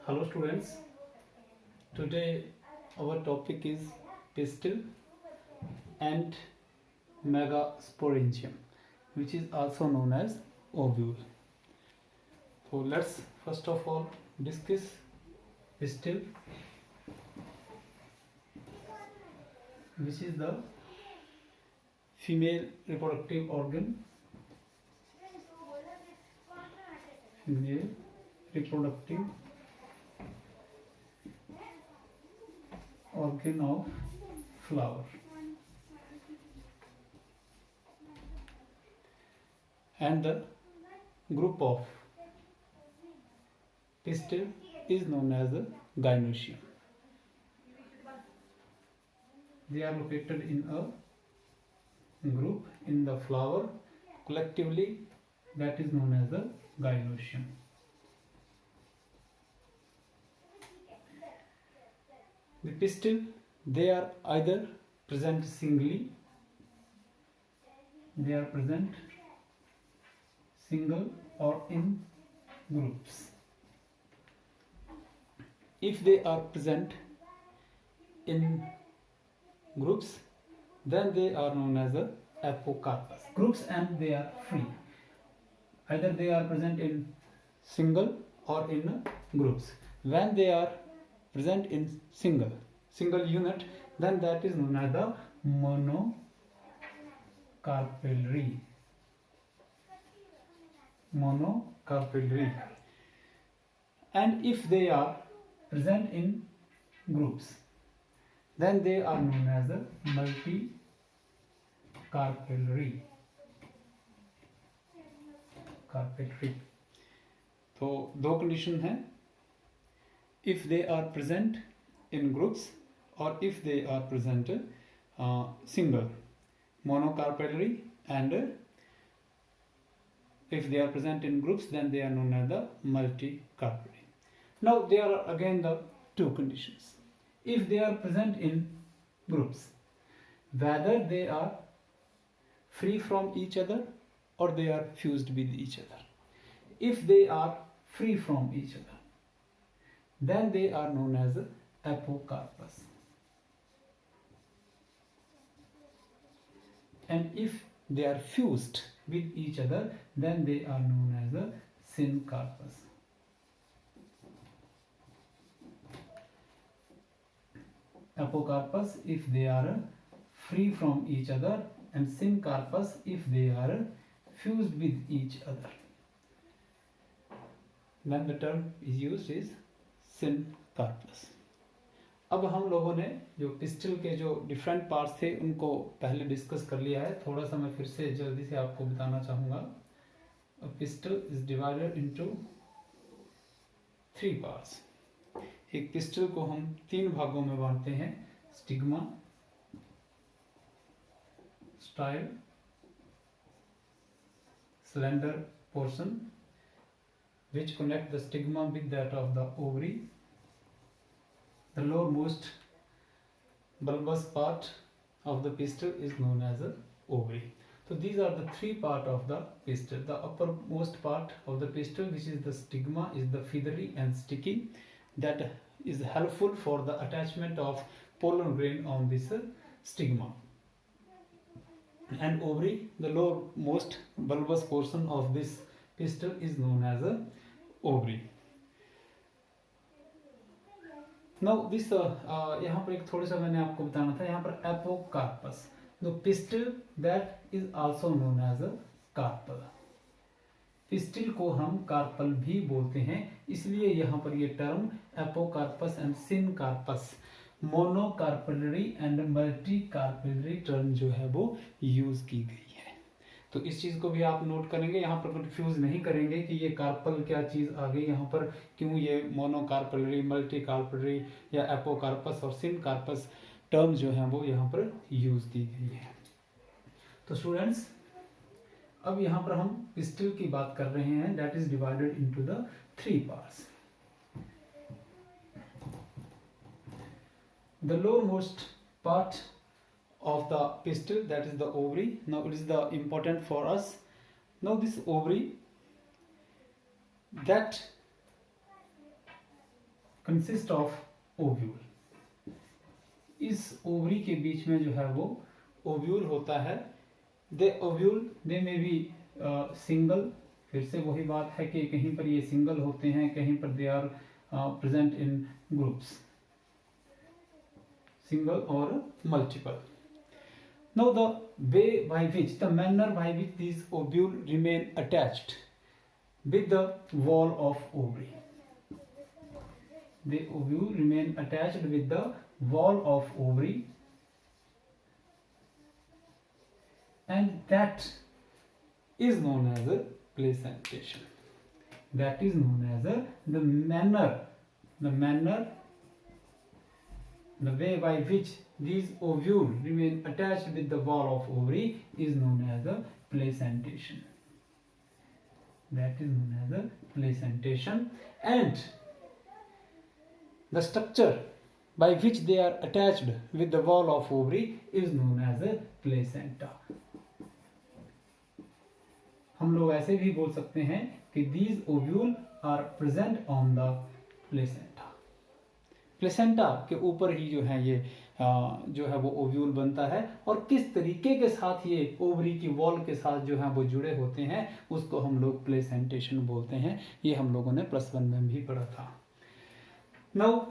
Hello students, today our topic is pistil and megasporangium, which is also known as ovule. So let's first of all discuss pistil, which is the female reproductive organ. Female reproductive organ of flower, and the group of pistil is known as the gynoecium. They are located in a group in the flower. Collectively, that is known as the gynoecium. The pistil, they are either present singly, they are present single or in groups. If they are present in groups, then they are known as the apocarpus. Groups, and they are free. Either they are present in single or in groups. When they are present in single unit, then that is known as the monocarpellary. And if they are present in groups, then they are known as the multicarpellary. तो दो condition है, if they are present in groups or if they are present single, monocarpellary, and if they are present in groups, then they are known as the multicarpellary. Now there are again the two conditions. If they are present in groups, whether they are free from each other or they are fused with each other. If they are free from each other, then they are known as apocarpus. And if they are fused with each other, then they are known as a syncarpus. Apocarpus if they are free from each other, and syncarpus if they are fused with each other. Then the term is used is syncarpus. अब हम लोगों ने जो pistol के जो different parts थे उनको पहले डिस्कस कर लिया है. थोड़ा सा मैं फिर से जल्दी से आपको बताना चाहूँगा. Pistil is divided into 3 parts. एक पिस्टल को हम 3 भागों में बांटते हैं: stigma, style, slender portion which connect the stigma with that of the ovary. The lowermost bulbous part of the pistil is known as a ovary. So these are the 3 parts of the pistil. The uppermost part of the pistil, which is the stigma, is the feathery and sticky, that is helpful for the attachment of pollen grain on this stigma. And ovary, the lowermost bulbous portion of this pistil, is known as a ovary. Now this यहाँ पर एक थोड़ा सा मैंने आपको बताना था. यहाँ पर apocarpus, the pistil that is also known as a carpel. Pistil को हम कार्पल भी बोलते हैं, इसलिए यहाँ पर ये term apocarpous and syncarpous, monocarpellary and multicarpellary term जो है वो यूज की गई है. तो इस चीज को भी आप नोट करेंगे. यहाँ पर कंफ्यूज नहीं करेंगे कि ये कार्पल क्या चीज आ गई यहाँ पर, क्यों ये मोनोकार्पेलरी, मल्टीकार्पेलरी या एपोकार्पस और सिनकार्पस टर्म जो है वो यहाँ पर यूज की गई है. तो स्टूडेंट्स, अब यहाँ पर हम पिस्टिल की बात कर रहे हैं, that is divided into the 3 parts. The lowermost part of the pistil, that is the ovary. Now it is the important for us. Now this ovary that consist of ovule. इस ovary के बीच में जो है वो ovule होता है। दे ovule दे में भी सिंगल, फिर से वही बात है कि कहीं पर ये सिंगल होते हैं, कहीं पर they are present in groups, single और multiple. Now the way by which, the manner by which these ovule remain attached with the wall of ovary. The ovule remain attached with the wall of ovary, and that is known as a placentation. That is known as the manner, the way by which these ovule remain attached with the wall of ovary is known as a placentation. That is known as a placentation, and the structure by which they are attached with the wall of ovary is known as a placenta. हम लोग ऐसे भी बोल सकते हैं कि these ovule are present on the placenta. Placenta के ऊपर ही जो है ये जो है वो ओव्यूल बनता है, और किस तरीके के साथ ये ओवरी की वॉल के साथ जो है वो जुड़े होते हैं उसको हम लोग प्लेसेंटेशन बोलते हैं। ये हम लोगों ने +1 में भी पढ़ा था। Now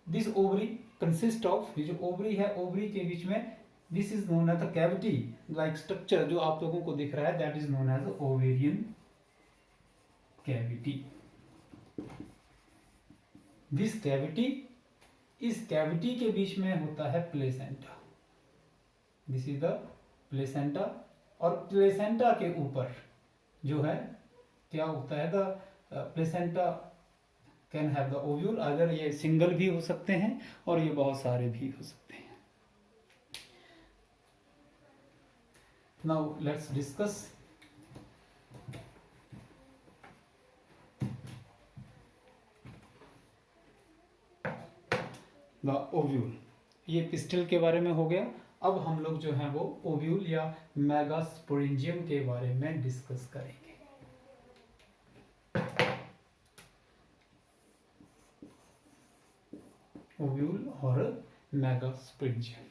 this ovary consist of, ये जो ओवरी है, ओवरी के बीच में this is known as the cavity like structure जो आप लोगों को दिख रहा है, that is known as the ovarian cavity. This cavity, इस कैविटी के बीच में होता है placenta. This is the placenta, और प्लेसेंटा के ऊपर जो है क्या होता है, the placenta can have the ovule. अगर ये सिंगल भी हो सकते हैं और ये बहुत सारे भी हो सकते हैं। Now let's discuss the ovule. ये पिस्टल के बारे में हो गया। अब हम लोग जो है वो ओव्यूल या मेगास्पोरेंजियम के बारे में डिस्कस करेंगे। ओव्यूल और मेगास्पोरेंजियम।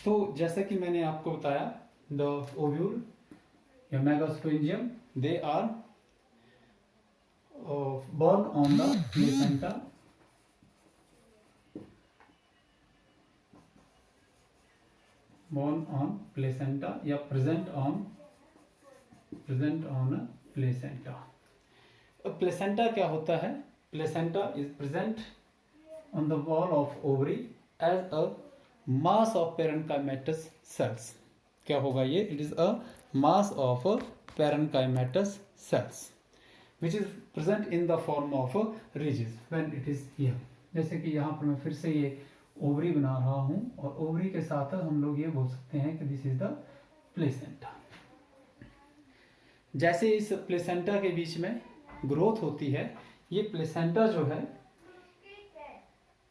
तो जैसा कि मैंने आपको बताया, द ओव्यूल या megasporangium they are born on the placenta, born on placenta या present on placenta। अब placenta क्या होता है? Placenta is present on the wall of ovary as a mass of parenchymatous cells। क्या होगा ये? It is a mass of parenchymatous cells which is present in the form of ridges when it is here। जैसे कि यहाँ पर मैं फिर से ये ओवरी बना रहा हूँ, और ओवरी के साथ हम लोग ये बोल सकते हैं कि दिस इज द प्लेसेंटा। जैसे इस प्लेसेंटा के बीच में ग्रोथ होती है, ये प्लेसेंटा जो है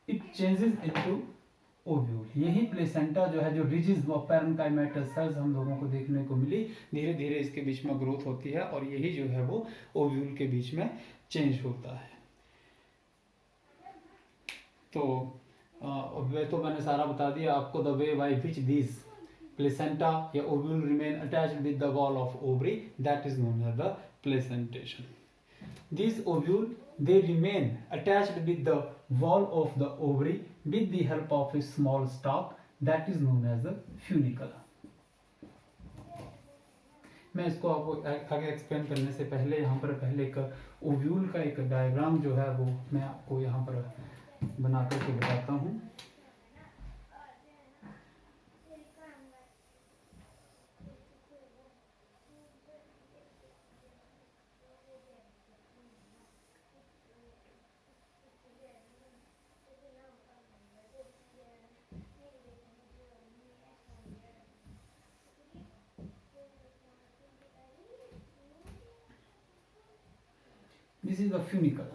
इट चेंजेस इनटू ओव्यूल। यही प्लेसेंटा जो है, जो रिजिस व पैरेन्काइमेटस सेल्स हम लोगों को देखने को मिली, धीरे धीरे इसके बीच में ग्रोथ होती है और यही जो है वो ओव्यूल के बीच में चेंज होता है। तो मैंने सारा बता दिया आपको। The way by which this placenta या ovule remain attached with the wall of ovary, that is known as the placentation. These ovule, they remain attached with the wall of the ovary with the help of a small stalk that is known as the funicle। मैं इसको आपको आगे explain करने से पहले यहाँ पर पहले एक ओव्यूल का एक डायग्राम जो है वो मैं आपको यहाँ पर बना करके बताता हूँ। This is the funicle,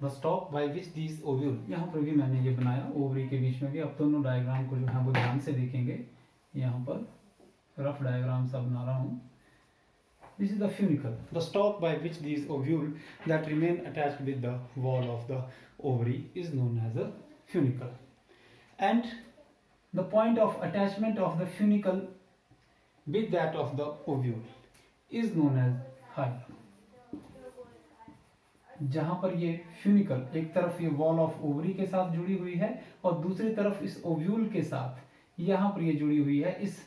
the stalk by which these ovule। यहाँ पर भी मैंने ये बनाया ओवरी के बीच में भी। अब दोनों डायग्राम को जो है वो ध्यान से देखेंगे। यहाँ पर रफ डायग्राम सा बना रहा हूँ। This is the funicle, the stalk by which these ovules that remain attached with the wall of the ovary is known as a funicle. And the point of attachment of the funicle with that of the ovule is known as hilum. जहां पर ये funicle एक तरफ ये wall of ovary के साथ जुड़ी हुई है और दूसरी तरफ इस ओव्यूल के साथ यहाँ पर ये जुड़ी हुई है, इस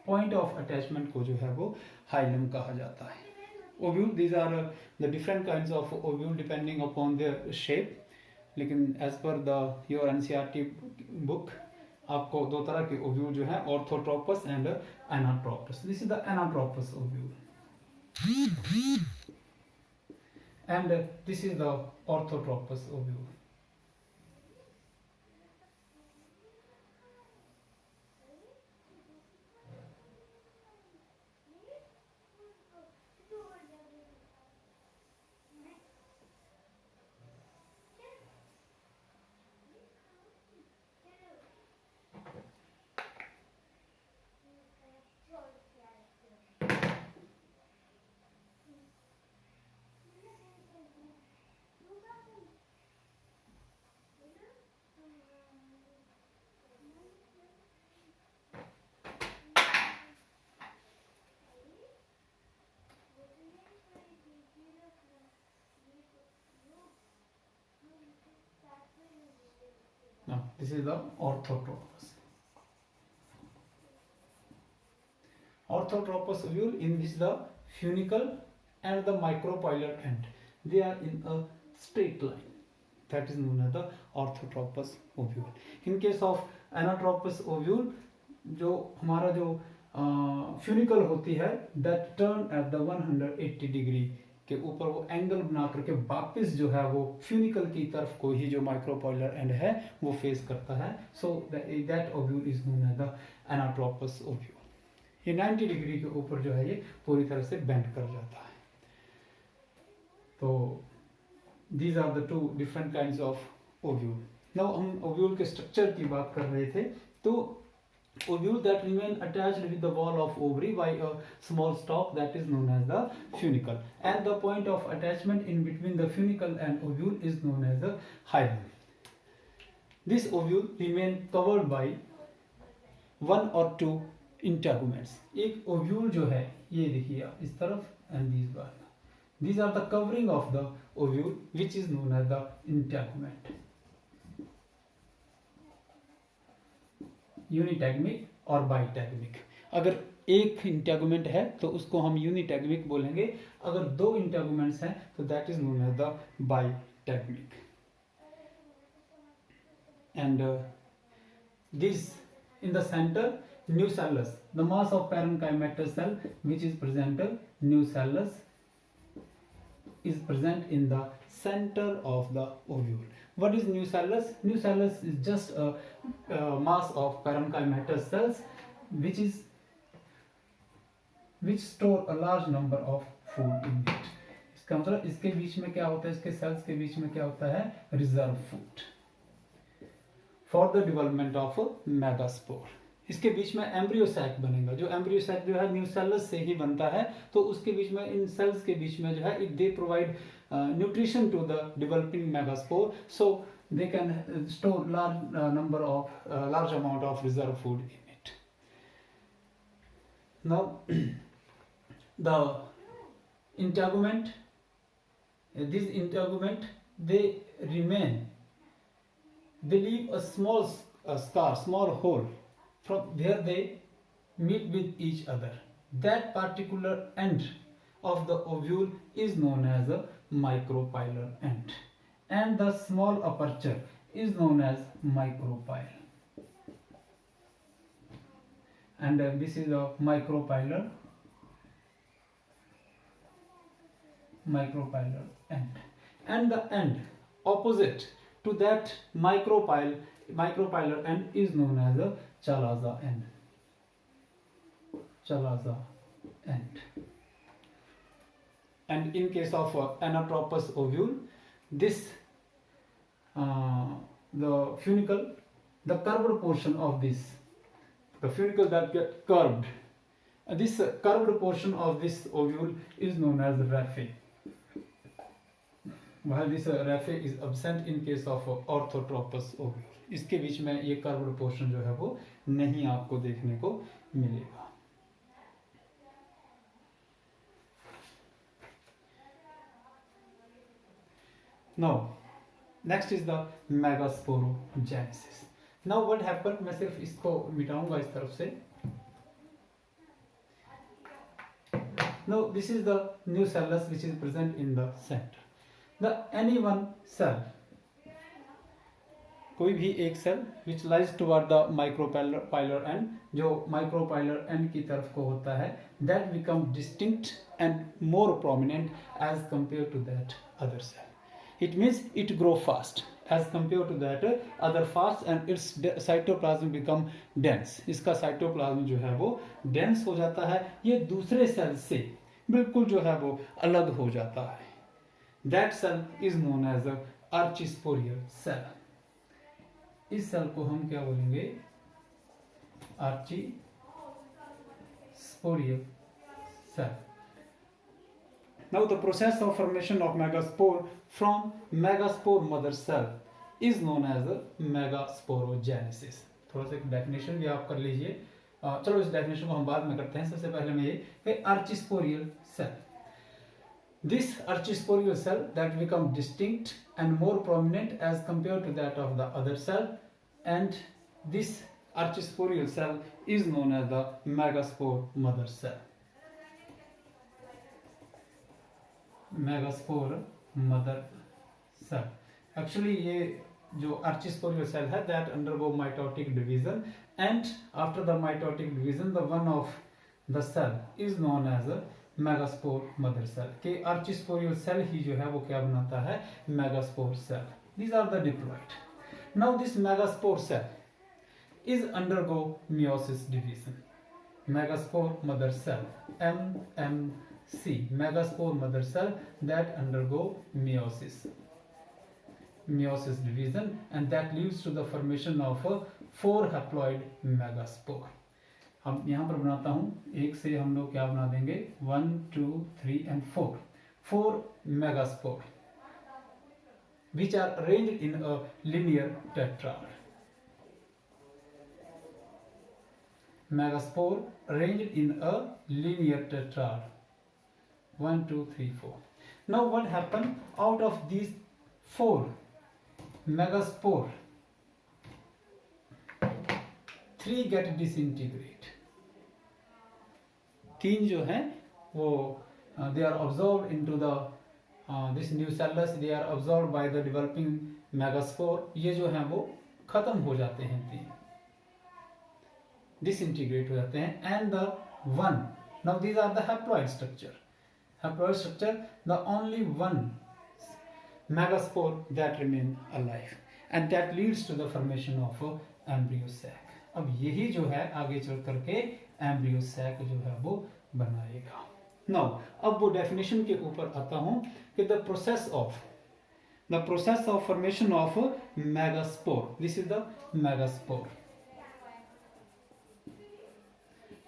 पॉइंट ऑफ अटैचमेंट को जो है वो हाइलम कहा जाता है. Ovule, these are the different kinds of ovule depending upon their shape. लेकिन as per the your NCERT book आपको दो तरह के ओव्यूल जो है, orthotropous and anatropous. This is the anatropous ovule and this is the orthotropous ovule. Now this is the orthotropous. Orthotropous ovule, in which the funicle and the micropylar end, they are in a straight line. That is known as the orthotropous ovule. In case of anatropous ovule, जो हमारा जो funicle होती है, that turn at the 180 degree के ऊपर वो angle बना करके वापस जो है वो फ्यूनिकल की तरफ को ही जो माइक्रोपॉइलर एंड है वो फेस करता है. So that ovule is known as the anatropous ovule. ये 90 डिग्री के ऊपर जो है ये पूरी तरह से बेंड कर जाता है. तो these are the two different kinds of ovule. Now हम ओव्यूल के स्ट्रक्चर की बात कर रहे थे. तो ovule that remain attached with the wall of ovary by a small stalk, that is known as the funicle, and the point of attachment in between the funicle and ovule is known as the hilum. This ovule remain covered by one or two integuments. एक ovule जो है ये देखिए आप इस तरफ, and these are the covering of the ovule which is known as the integument. यूनिटैगमिक और बाइटैगमिक. अगर एक इंटेगुमेंट है तो उसको हम यूनिटैगमिक बोलेंगे. अगर दो इंटेगुमेंट्स हैं तो that is known as the bitegmic. And this in the centre nucellus, the mass of parenchymatous cell which is present, nucellus is present in the center of the ovule. What is nucellus? Nucellus is just a mass of parenchymatous cells which store a large number of food in it. इसका मतलब इसके बीच में क्या होता है, इसके sales के बीच में क्या होता है, reserve food for the development of megaspore. इसके बीच में एम्ब्रियोसैक बनेगा. जो एम्ब्रियोसैक जो है न्यूसेलस से ही बनता है. तो उसके बीच में इन सेल्स के बीच में जो है they provide nutrition to the developing megaspore, so they can store large amount of reserve food in it. Now the integument, these integument they leave a small scar, small hole. From where they meet with each other. That particular end of the ovule is known as a micropylar end, and the small aperture is known as micropyle. And this is a micropylar end, and the end opposite to that micropylar end is known as a Chalaza end. And in case of anatropous ovule, this the funicle, the curved portion of this, the funicle that get curved This curved portion of this ovule is known as raphe, while this raphe is absent in case of orthotropous ovule. इसके बीच में ये curved portion जो है वो नहीं आपको देखने को मिलेगा. Now next is the megasporogenesis. Now what happened, मैं सिर्फ इसको मिटाऊंगा इस तरफ से. Now this is the nucellus which is present in the center. The any one cell, कोई भी एक cell which lies toward the micropylar end, जो micropylar end की तरफ को होता है, that become distinct and more prominent as compared to that other cell. It means it grow fast as compared to that other fast and its cytoplasm become dense. इसका cytoplasm जो है वो dense हो जाता है, ये दूसरे सेल से बिल्कुल जो है वो अलग हो जाता है. That cell is known as a archisporial cell. इस सेल को हम क्या बोलेंगे? archisporial cell. Now the process of formation of megaspore from megaspore mother cell is known as megasporogenesis. थोड़ा सा एक डेफिनेशन भी आप कर लीजिए. चलो इस डेफिनेशन को हम बाद में करते हैं. सबसे पहले मैं ये archisporial cell. This archisporial cell that become distinct and more prominent as compared to that of the other cell, and this archisporial cell is known as the megaspore mother cell. Megaspore mother cell. Actually ये जो archisporial cell है that undergo mitotic division, and after the mitotic division the one of the cell is known as a megaspore mother cell. के archisporial cell ही जो है वो क्या बनाता है? Megaspore cell. These are the diploid. Now this megaspore cell is undergo meiosis division. Megaspore mother cell, MMC, megaspore mother cell that undergo meiosis division, and that leads to the formation of 4 haploid megaspore. अब यहाँ पर बनाता हूँ, एक से हम लोग क्या बना देंगे? 1, 2, 3 and 4 megaspore which are arranged in a linear tetrad. Megaspore arranged in a linear tetrad. 1, 2, 3, 4. Now what happened? Out of these 4 megaspore, 3 get disintegrate. 3 जो हैं वो they are absorbed into the this nucellus. They are absorbed by the developing megaspore. ये जो हैं वो खत्म हो जाते हैं, 3 disintegrate हो जाते हैं. And the 1, now these are the haploid structure. The only 1 megaspore that remain alive, and that leads to the formation of embryo sac. अब यही जो है आगे चल करके embryo sac जो है वो बनाएगा. Now अब वो definition के ऊपर आता हूँ कि the process of formation of megaspore. This is the megaspore.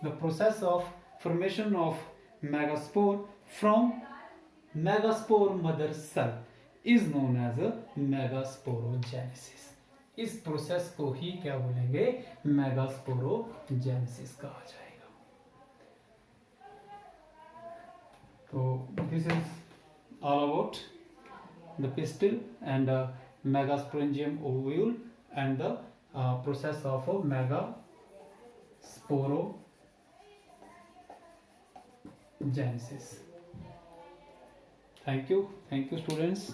The process of formation of megaspore from megaspore mother cell is known as megasporogenesis. इस प्रोसेस को ही क्या बोलेंगे? मेगास्पोरोजेनेसिस कहा जाएगा. तो this is all about the pistil and megasporangium ovule and the process of megasporogenesis. Thank you students.